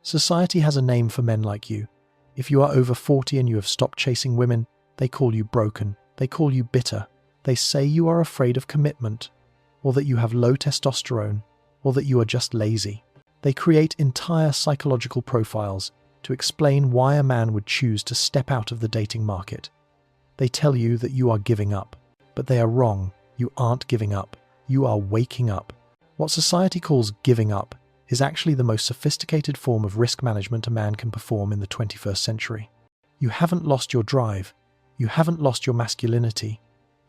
Society has a name for men like you. If you are over 40 and you have stopped chasing women, they call you broken. They call you bitter. They say you are afraid of commitment, or that you have low testosterone, or that you are just lazy. They create entire psychological profiles to explain why a man would choose to step out of the dating market. They tell you that you are giving up, but they are wrong. You aren't giving up. You are waking up. What society calls giving up is actually the most sophisticated form of risk management a man can perform in the 21st century. You haven't lost your drive. You haven't lost your masculinity.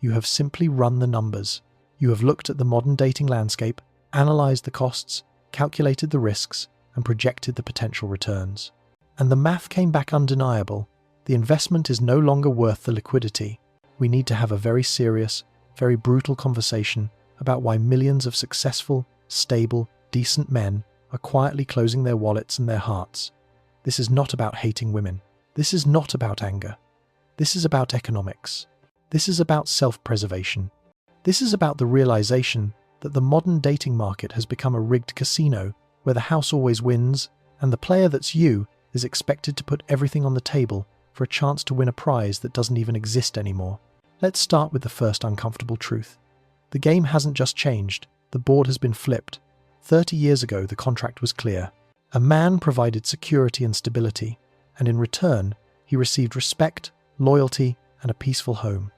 You have simply run the numbers. You have looked at the modern dating landscape, analyzed the costs, calculated the risks, and projected the potential returns. And the math came back undeniable. The investment is no longer worth the liquidity. We need to have a very serious, very brutal conversation about why millions of successful, stable, decent men are quietly closing their wallets and their hearts. This is not about hating women. This is not about anger. This is about economics. This is about self-preservation. This is about the realization that the modern dating market has become a rigged casino where the house always wins and the player that's you is expected to put everything on the table for a chance to win a prize that doesn't even exist anymore. Let's start with the first uncomfortable truth. The game hasn't just changed, the board has been flipped. 30 years ago, the contract was clear. A man provided security and stability, and in return, he received respect, loyalty, and a peaceful home.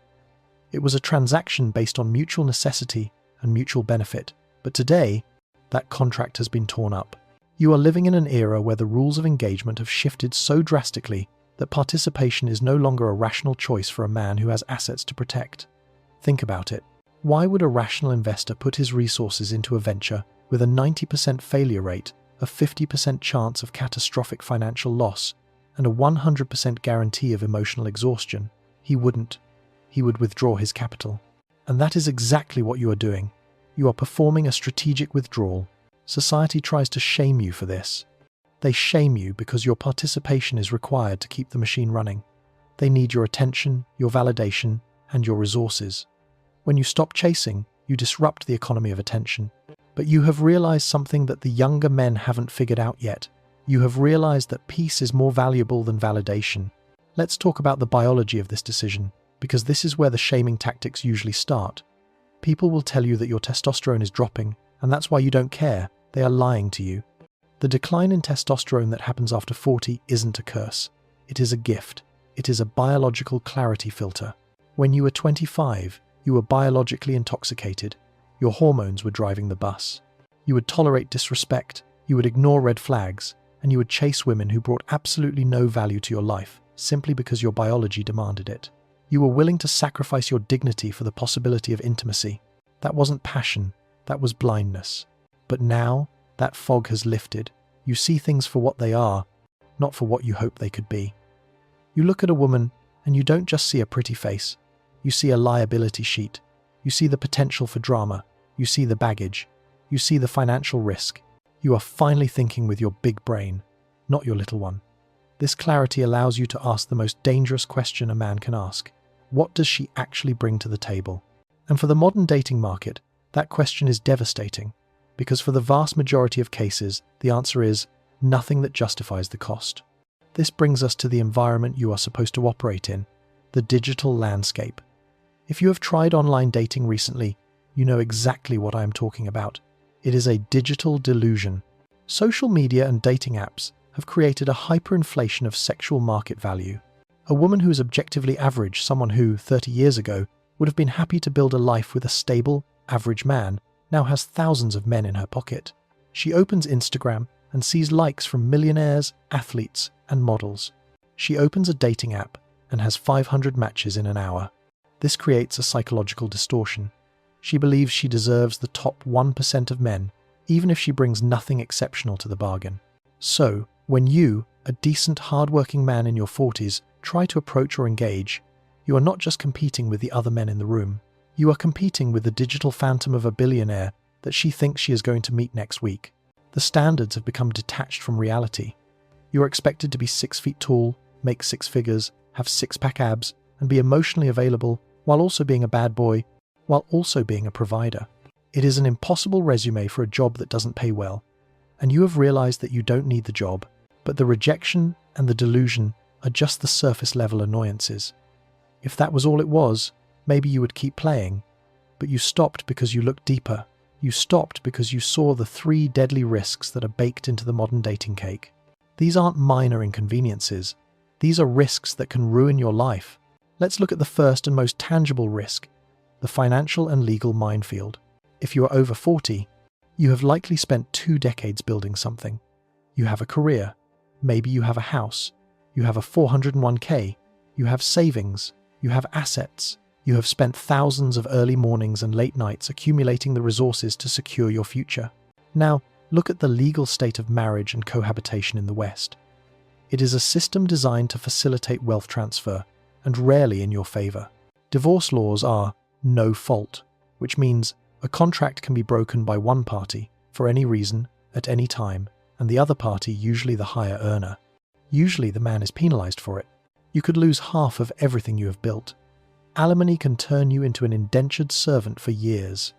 It was a transaction based on mutual necessity and mutual benefit, but today, that contract has been torn up. You are living in an era where the rules of engagement have shifted so drastically that participation is no longer a rational choice for a man who has assets to protect. Think about it. Why would a rational investor put his resources into a venture with a 90% failure rate, a 50% chance of catastrophic financial loss, and a 100% guarantee of emotional exhaustion? He wouldn't. He would withdraw his capital. And that is exactly what you are doing. You are performing a strategic withdrawal. Society tries to shame you for this. They shame you because your participation is required to keep the machine running. They need your attention, your validation, and your resources. When you stop chasing, you disrupt the economy of attention. But you have realized something that the younger men haven't figured out yet. You have realized that peace is more valuable than validation. Let's talk about the biology of this decision, because this is where the shaming tactics usually start. People will tell you that your testosterone is dropping, and that's why you don't care. They are lying to you. The decline in testosterone that happens after 40 isn't a curse. It is a gift. It is a biological clarity filter. When you were 25, you were biologically intoxicated. Your hormones were driving the bus. You would tolerate disrespect, you would ignore red flags, and you would chase women who brought absolutely no value to your life, simply because your biology demanded it. You were willing to sacrifice your dignity for the possibility of intimacy. That wasn't passion, that was blindness. But now, that fog has lifted. You see things for what they are, not for what you hope they could be. You look at a woman, and you don't just see a pretty face. You see a liability sheet. You see the potential for drama. You see the baggage. You see the financial risk. You are finally thinking with your big brain, not your little one. This clarity allows you to ask the most dangerous question a man can ask. What does she actually bring to the table? And for the modern dating market, that question is devastating, because for the vast majority of cases, the answer is nothing that justifies the cost. This brings us to the environment you are supposed to operate in, the digital landscape. If you have tried online dating recently, you know exactly what I am talking about. It is a digital delusion. Social media and dating apps have created a hyperinflation of sexual market value. A woman who is objectively average, someone who, 30 years ago, would have been happy to build a life with a stable, average man, now has thousands of men in her pocket. She opens Instagram and sees likes from millionaires, athletes, and models. She opens a dating app and has 500 matches in an hour. This creates a psychological distortion. She believes she deserves the top 1% of men, even if she brings nothing exceptional to the bargain. So, when you, a decent, hard-working man in your 40s, try to approach or engage, you are not just competing with the other men in the room. You are competing with the digital phantom of a billionaire that she thinks she is going to meet next week. The standards have become detached from reality. You are expected to be 6 feet tall, make 6 figures, have six-pack abs, and be emotionally available while also being a bad boy, while also being a provider. It is an impossible resume for a job that doesn't pay well. And you have realized that you don't need the job. But the rejection and the delusion are just the surface-level annoyances. If that was all it was, maybe you would keep playing. But you stopped because you looked deeper. You stopped because you saw the 3 deadly risks that are baked into the modern dating cake. These aren't minor inconveniences. These are risks that can ruin your life. Let's look at the first and most tangible risk, the financial and legal minefield. If you are over 40, you have likely spent 2 decades building something. You have a career. Maybe you have a house. You have a 401k. You have savings. You have assets. You have spent thousands of early mornings and late nights accumulating the resources to secure your future. Now, look at the legal state of marriage and cohabitation in the West. It is a system designed to facilitate wealth transfer, and rarely in your favor. Divorce laws are no fault, which means a contract can be broken by one party, for any reason, at any time, and the other party, usually the higher earner. Usually the man is penalized for it. You could lose half of everything you have built. Alimony can turn you into an indentured servant for years.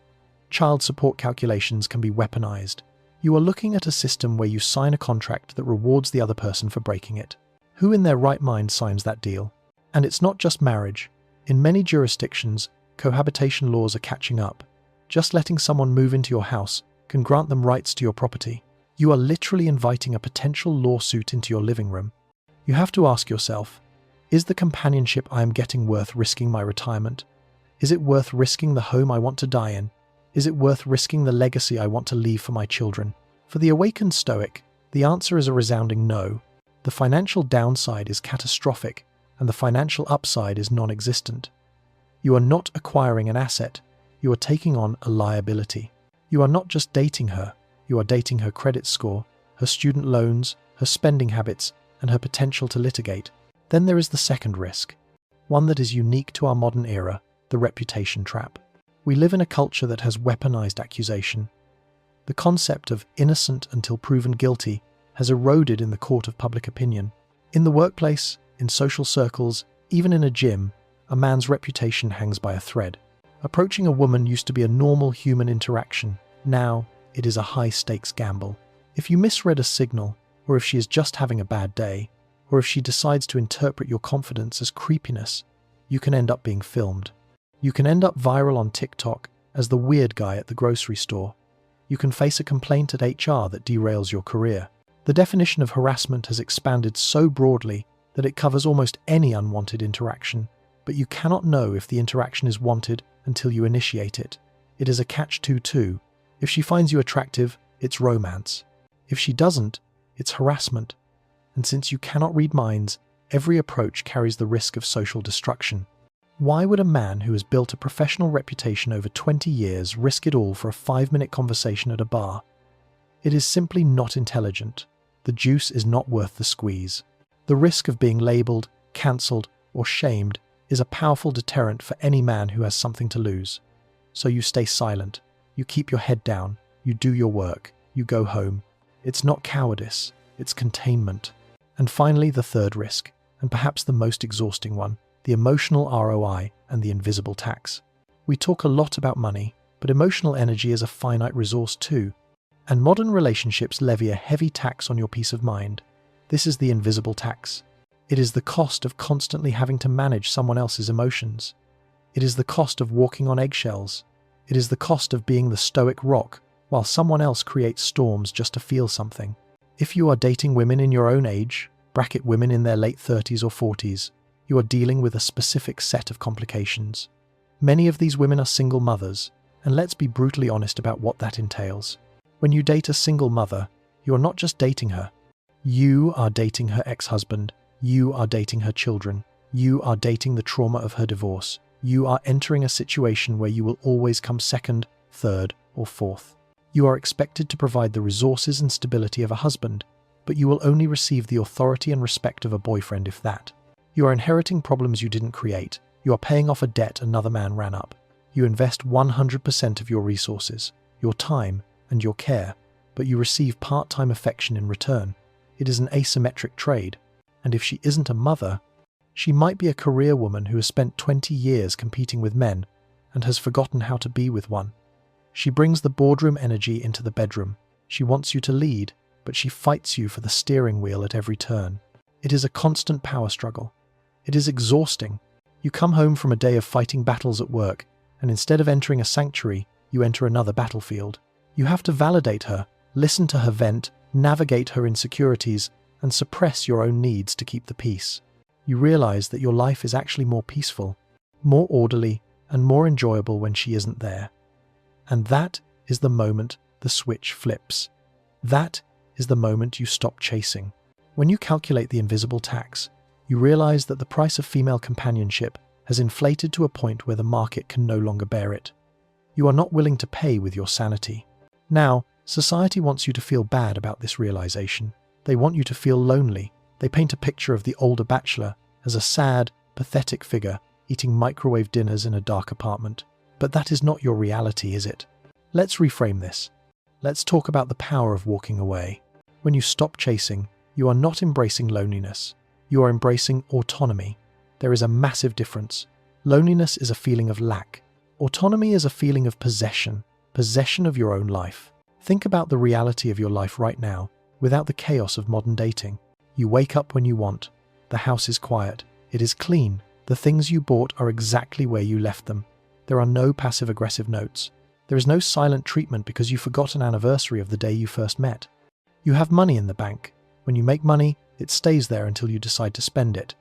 Child support calculations can be weaponized. You are looking at a system where you sign a contract that rewards the other person for breaking it. Who in their right mind signs that deal? And it's not just marriage. In many jurisdictions, cohabitation laws are catching up. Just letting someone move into your house can grant them rights to your property. You are literally inviting a potential lawsuit into your living room. You have to ask yourself, is the companionship I am getting worth risking my retirement? Is it worth risking the home I want to die in? Is it worth risking the legacy I want to leave for my children? For the awakened Stoic, the answer is a resounding no. The financial downside is catastrophic, and the financial upside is non-existent. You are not acquiring an asset, you are taking on a liability. You are not just dating her, you are dating her credit score, her student loans, her spending habits, and her potential to litigate. Then there is the second risk, one that is unique to our modern era, the reputation trap. We live in a culture that has weaponized accusation. The concept of innocent until proven guilty has eroded in the court of public opinion. In the workplace, in social circles, even in a gym, a man's reputation hangs by a thread. Approaching a woman used to be a normal human interaction. Now, it is a high-stakes gamble. If you misread a signal, or if she is just having a bad day, or if she decides to interpret your confidence as creepiness, you can end up being filmed. You can end up viral on TikTok as the weird guy at the grocery store. You can face a complaint at HR that derails your career. The definition of harassment has expanded so broadly that it covers almost any unwanted interaction, but you cannot know if the interaction is wanted until you initiate it. It is a catch-22. If she finds you attractive, it's romance. If she doesn't, it's harassment. And since you cannot read minds, every approach carries the risk of social destruction. Why would a man who has built a professional reputation over 20 years risk it all for a 5-minute conversation at a bar? It is simply not intelligent. The juice is not worth the squeeze. The risk of being labelled, cancelled, or shamed is a powerful deterrent for any man who has something to lose. So you stay silent, you keep your head down, you do your work, you go home. It's not cowardice, it's containment. And finally, the third risk, and perhaps the most exhausting one, the emotional ROI and the invisible tax. We talk a lot about money, but emotional energy is a finite resource too, and modern relationships levy a heavy tax on your peace of mind. This is the invisible tax. It is the cost of constantly having to manage someone else's emotions. It is the cost of walking on eggshells. It is the cost of being the stoic rock while someone else creates storms just to feel something. If you are dating women in your own age, bracket women in their late 30s or 40s, you are dealing with a specific set of complications. Many of these women are single mothers, and let's be brutally honest about what that entails. When you date a single mother, you are not just dating her. You are dating her ex-husband. You are dating her children. You are dating the trauma of her divorce. You are entering a situation where you will always come second, third, or fourth. You are expected to provide the resources and stability of a husband, but you will only receive the authority and respect of a boyfriend if that. You are inheriting problems you didn't create. You are paying off a debt another man ran up. You invest 100% of your resources, your time, and your care, but you receive part-time affection in return. It is an asymmetric trade. And if she isn't a mother, she might be a career woman who has spent 20 years competing with men and has forgotten how to be with one. She brings the boardroom energy into the bedroom. She wants you to lead. but she fights you for the steering wheel at every turn. It is a constant power struggle. It is exhausting. You come home from a day of fighting battles at work, and instead of entering a sanctuary, you enter another battlefield. You have to validate her, listen to her vent, navigate her insecurities, and suppress your own needs to keep the peace. You realize that your life is actually more peaceful, more orderly, and more enjoyable when she isn't there. And that is the moment the switch flips. That is the moment you stop chasing. When you calculate the invisible tax, you realize that the price of female companionship has inflated to a point where the market can no longer bear it. You are not willing to pay with your sanity. Now, society wants you to feel bad about this realization. They want you to feel lonely. They paint a picture of the older bachelor as a sad, pathetic figure eating microwave dinners in a dark apartment. But that is not your reality, is it? Let's reframe this. Let's talk about the power of walking away. When you stop chasing, you are not embracing loneliness. You are embracing autonomy. There is a massive difference. Loneliness is a feeling of lack. Autonomy is a feeling of possession of your own life. Think about the reality of your life right now, without the chaos of modern dating. You wake up when you want. The house is quiet. It is clean. The things you bought are exactly where you left them. There are no passive-aggressive notes. There is no silent treatment because you forgot an anniversary of the day you first met. You have money in the bank. When you make money, it stays there until you decide to spend it.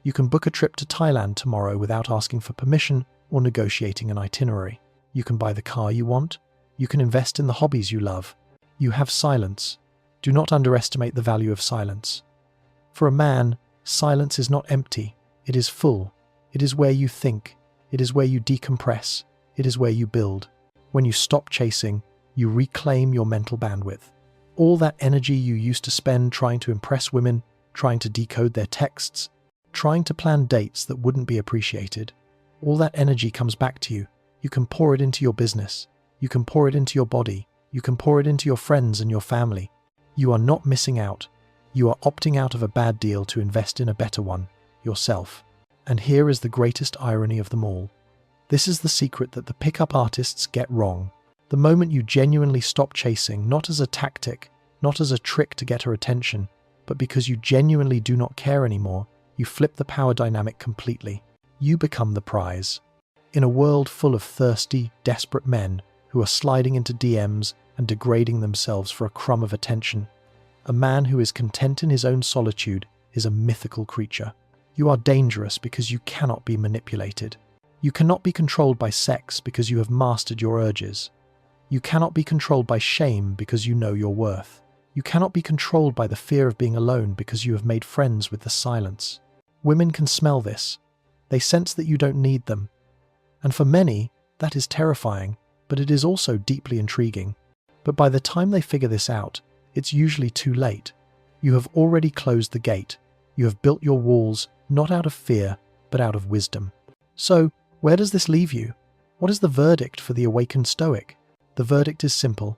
You can book a trip to Thailand tomorrow without asking for permission or negotiating an itinerary. You can buy the car you want. You can invest in the hobbies you love. You have silence. Do not underestimate the value of silence. For a man, silence is not empty. It is full. It is where you think. It is where you decompress. It is where you build. When you stop chasing, you reclaim your mental bandwidth. All that energy you used to spend trying to impress women, trying to decode their texts, trying to plan dates that wouldn't be appreciated, all that energy comes back to you. You can pour it into your business. You can pour it into your body. You can pour it into your friends and your family. You are not missing out. You are opting out of a bad deal to invest in a better one, yourself. And here is the greatest irony of them all. This is the secret that the pickup artists get wrong. The moment you genuinely stop chasing, not as a tactic, not as a trick to get her attention, but because you genuinely do not care anymore, you flip the power dynamic completely. You become the prize. In a world full of thirsty, desperate men who are sliding into DMs and degrading themselves for a crumb of attention, a man who is content in his own solitude is a mythical creature. You are dangerous because you cannot be manipulated. You cannot be controlled by sex because you have mastered your urges. You cannot be controlled by shame because you know your worth. You cannot be controlled by the fear of being alone because you have made friends with the silence. Women can smell this. They sense that you don't need them. And for many, that is terrifying, but it is also deeply intriguing. But by the time they figure this out, it's usually too late. You have already closed the gate. You have built your walls, not out of fear, but out of wisdom. So, where does this leave you? What is the verdict for the awakened Stoic? The verdict is simple.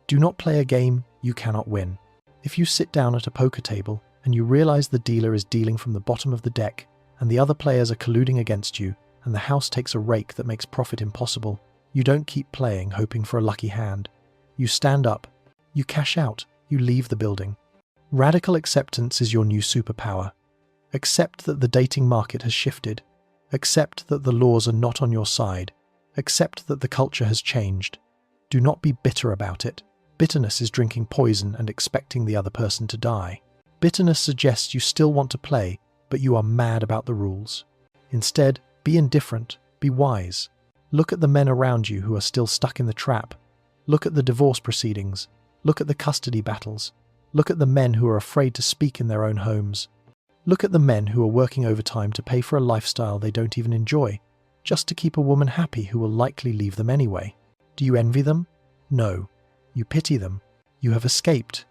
Do not play a game you cannot win. If you sit down at a poker table and you realize the dealer is dealing from the bottom of the deck and the other players are colluding against you and the house takes a rake that makes profit impossible, you don't keep playing hoping for a lucky hand. You stand up. You cash out. You leave the building. Radical acceptance is your new superpower. Accept that the dating market has shifted. Accept that the laws are not on your side. Accept that the culture has changed. Do not be bitter about it. Bitterness is drinking poison and expecting the other person to die. Bitterness suggests you still want to play, but you are mad about the rules. Instead, be indifferent. Be wise. Look at the men around you who are still stuck in the trap. Look at the divorce proceedings. Look at the custody battles. Look at the men who are afraid to speak in their own homes. Look at the men who are working overtime to pay for a lifestyle they don't even enjoy, just to keep a woman happy who will likely leave them anyway. Do you envy them? No. You pity them. You have escaped.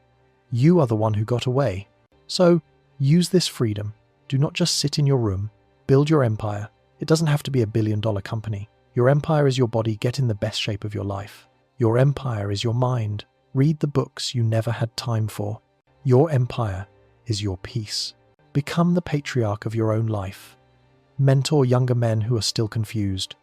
You are the one who got away. So, use this freedom. Do not just sit in your room. Build your empire. It doesn't have to be $1 billion company. Your empire is your body. Get in the best shape of your life. Your empire is your mind. Read the books you never had time for. Your empire is your peace. Become the patriarch of your own life. Mentor younger men who are still confused.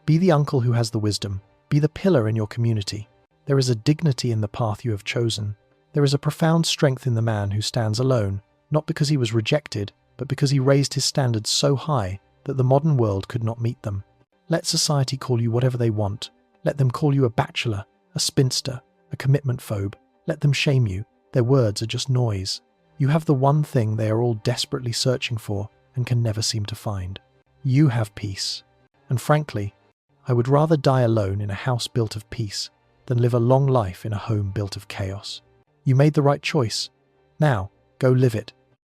Be the uncle who has the wisdom. Be the pillar in your community. There is a dignity in the path you have chosen. There is a profound strength in the man who stands alone, not because he was rejected, but because he raised his standards so high that the modern world could not meet them. Let society call you whatever they want. Let them call you a bachelor, a spinster, a commitment phobe. Let them shame you. Their words are just noise. You have the one thing they are all desperately searching for and can never seem to find. You have peace. And frankly, I would rather die alone in a house built of peace than live a long life in a home built of chaos. You made the right choice. Now, go live it.